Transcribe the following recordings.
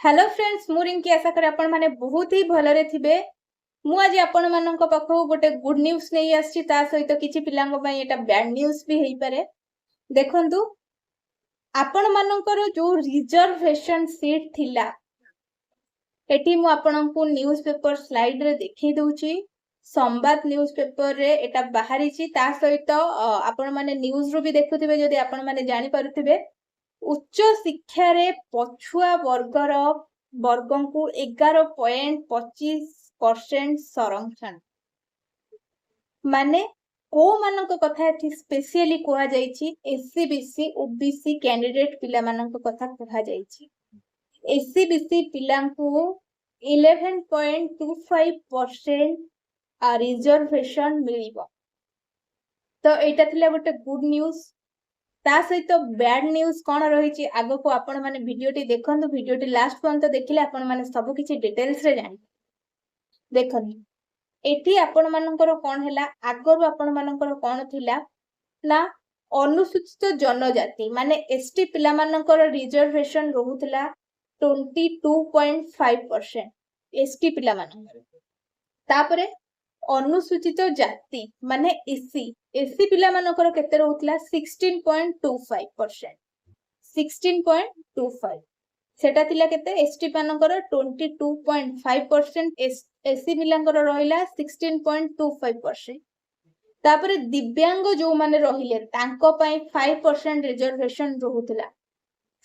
Hello friends मु रिंकी आशा करे आपण माने बहुत ही भलरे थिबे। मु आज आपण मानक पाखो गोटे गुड न्यूज नै आछि ता सहित किछि पिलांग पई एटा बैड न्यूज भी हेई पारे। देखंतु आपण मानकर जो रिजर्वेशन सीट थिला एटी मु आपनकु न्यूज पेपर स्लाइड रे देखै दउची। संवाद न्यूज पेपर रे एटा बाहरी छि ता सहित आपण माने न्यूज रो भी देखुथिबे जदि आपण माने जानि पारुथिबे। उच्च शिक्षा रे पछुआ वर्गर वर्गों को 11.25% संरक्षण माने को मानक कथा एठी स्पेशली कोहा जाईची एससी बीसी ओबीसी कैंडिडेट पिला मानक कथा कोहा जाईची। एससी बीसी पिलांकु 11.25% रिजर्वेशन मिलिबो। तो एटा थिला गोटे गुड न्यूज। ता सहित बैड न्यूज कौन रही आग को आपण माने वीडियोटी देखंतु। वीडियोटी लास्ट पर्यंत देखिले आपण माने सब किछि डिटेल्स रे जानि। देखनि एठी आपण मानकर कोन हैला आगरु आपण मानकर कोन थिला ना अनुसूचित जनजाति माने एसटी पिला मानकर रिजर्वेशन रहुतला 22.5% एसटी पिला मानकर। तापरे अनुसूचित जाति माने एससी एससी पिला मानकर केते रहउतला 16.25% 16.25 सेटा थिला केते एसटी मानकर 22.5% एससी पिलांकर रहिला 16.25%। तापरे दिव्यांग जो माने रहिले तांको पई 5% रिजर्वेशन रहउतला।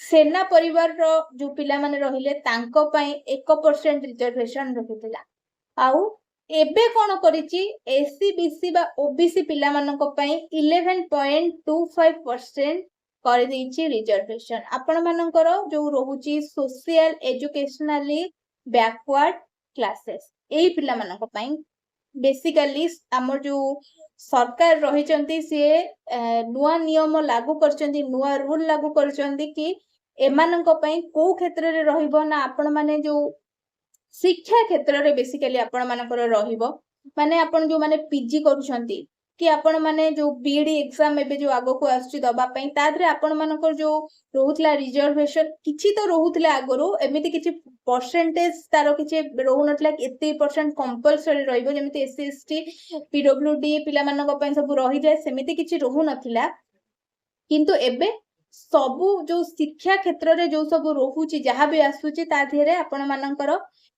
सेना परिवार रो जो पिला माने रहिले तांको पई 1% रिजर्वेशन रहउतला। आउ एबे कोन करिछि एससी बीसी बा ओबीसी पिला मानक पई 11.25% कर दैछि रिजर्वेशन। आपण मानकर जो रहुछि सोशल एजुकेशनली बैकवर्ड क्लासेस एई पिला मानक पई बेसिकली हमर जो सरकार रहिचंती से नुआ नियम लागू करचंती नुआ रूल लागू करचंती कि एमानक पई को क्षेत्र रे रहिबो ना आपण माने जो शिक्षा क्षेत्र रे बेसिकली आपण मानकर रहिबो माने आपण जो माने पीजी करूछंती कि आपण माने जो बीडी एग्जाम एबे जो आगो को आछि दबा पई तादरे आपण मानकर जो रहउतला रिजर्वेशन किछि तो रहउतला आगरो एमिति किछि परसेंटेज तारो किछि रहउनतला एते परसेंट कंपलसरी रहिबो जेमिति एससी एसटी पीडब्ल्यूडी पिला मानक पई सब रहि जाय सेमिति किछि रहउ नथिला। किंतु एबे सबु जो शिक्षा क्षेत्र रे जो सब रहुछि जहा भी आसुछि ता धेरे आपण मानकर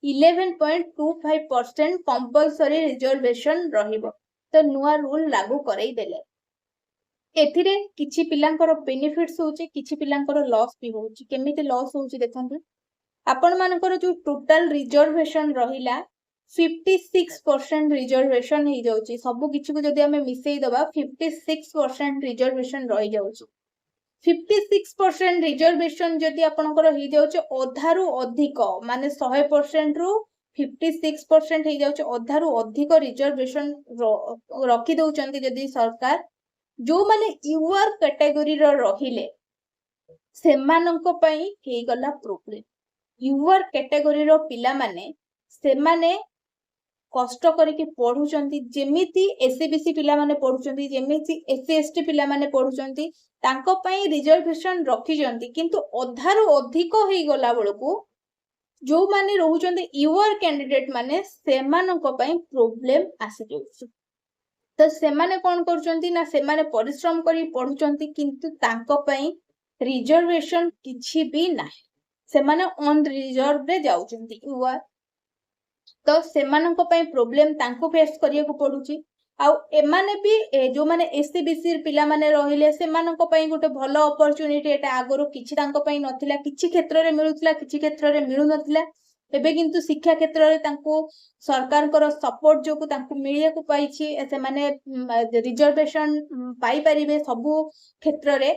11.25% कंपलसरी रिजर्वेशन रहिबो। तो नुआ रूल लागू करई देले एथिरे किछि पिलांकर बेनिफिट्स होछि किछि पिलांकर लॉस भी होछि। केमिति लॉस होछि देखंतु आपण मानकर जो टोटल रिजर्वेशन रहिला 56% रिजर्वेशन हे जाउछि। सब किछि को जदि हमें मिसेई दबा 56% रिजर्वेशन रहि जाउछि। 56% रिजर्वेशन जदि आपनकर हे जाउछि अधारु अधिक माने 100% रु 56% हे जाउछि अधारु अधिक रिजर्वेशन रखि दउचंती जदि सरकार जो माने यूआर कैटेगरी रो रहिले सेमानंक पई हे गला प्रॉब्लम। यूआर कैटेगरी रो पिला माने से माने कष्ट करके पढुचंती जेमिति एससीबीसी पिला माने पढुचंती जेमिति एससी एसटी पिला माने पढुचंती तांको पई रिजर्वेशन रखि जंती किंतु अधारु अधिक हे गला बळकू जो माने रहउचंती यूआर कैंडिडेट माने सेमानंक पई प्रॉब्लम आसी जाउछ। तो से माने कोन करचंती ना से माने परिश्रम करी पढुचंती किंतु तांको पई रिजर्वेशन किछि भी नाही से माने ऑन रिजर्व रे जाउचंती यूआर। तो से मानक पई प्रॉब्लम तांको फेस करिया को पडुची। आउ एमाने भी जो माने एससी बीसी पिला माने रहिले से मानक पई गोटे भलो अपॉर्चुनिटी एटा आगरो किछि तांको पई नथिला किछि क्षेत्र रे मिलुतला किछि क्षेत्र रे मिलु नथिला। एबे किंतु शिक्षा क्षेत्र रे तांको सरकार कर सपोर्ट जो को तांको मिलिया को पाइछि से माने रिजर्वेशन पाई परिबे सबु क्षेत्र रे।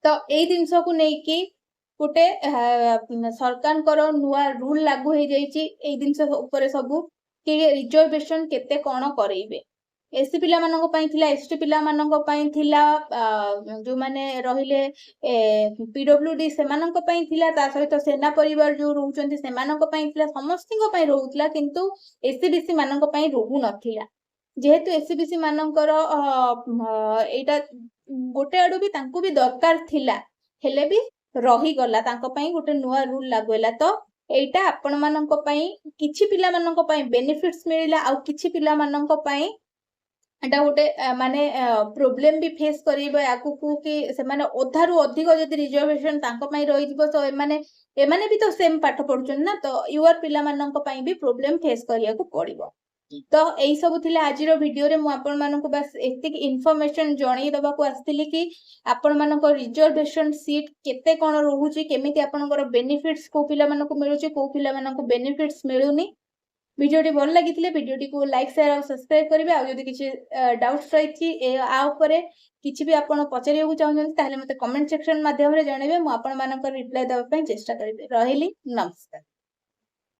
तो एई दिनस को नै कि गोटे सरकार कर नुआ रूल लागू हो जाइछि एई दिनस ऊपर सबु कि रिजर्वेशन केते कोन करैबे। एससी पिला मानक पई थिला एसटी पिला मानक पई थिला जो माने रहिले पीडब्ल्यूडी से मानक पई थिला ता सहित सेना परिवार जो रहउचंती से मानक पई थिला समस्तिंग पई रहउतला किंतु एससीबीसी मानक पई रहउ नथिला। जेहेतु एससीबीसी मानकर एटा गोटे आडू भी तांको भी दरकार थिला हेले भी ରହିଗଲା तांको पई गोटे नुआ रूल लागू होला तो एटा आपण माननको पई किछि पिला माननको पई बेनिफिट्स मिलिला आ किछि पिला माननको पई एटा गोटे माने प्रोब्लेम भी फेस करिबो आकु को कि से माने ओधारु अधिक जदि रिजर्वेशन तांको पई रहि जिवो तो एमाने भी तो सेम पाठ पढुचन ना तो युवर पिला माननको पई भी प्रोब्लेम फेस करिया को पड़िबो तो एई सब थिले आजिरो वीडियो रे मु आपण माननको बस एतिक इन्फॉर्मेशन जणै दबा को आस्तिली कि आपण मानको रिजर्वेशन सीट केते कोन रहूची केमिति आपनकर बेनिफिट्स को पिला मानको मिलुची को पिला मानको बेनिफिट्स मिलुनी वीडियोटी भल लगी वीडियोटी को लाइक शेयर और सब्सक्राइब करेंगे आ जदि किसी डाउट्स रही आ उपरे किछि भी आपण पचारिया चाहते ताहले मते कमेंट सेक्शन माध्यम रे जणेबे मु आपण मानकर रिप्लाई देबा पई चेष्टा करिबे रहिली नमस्कार।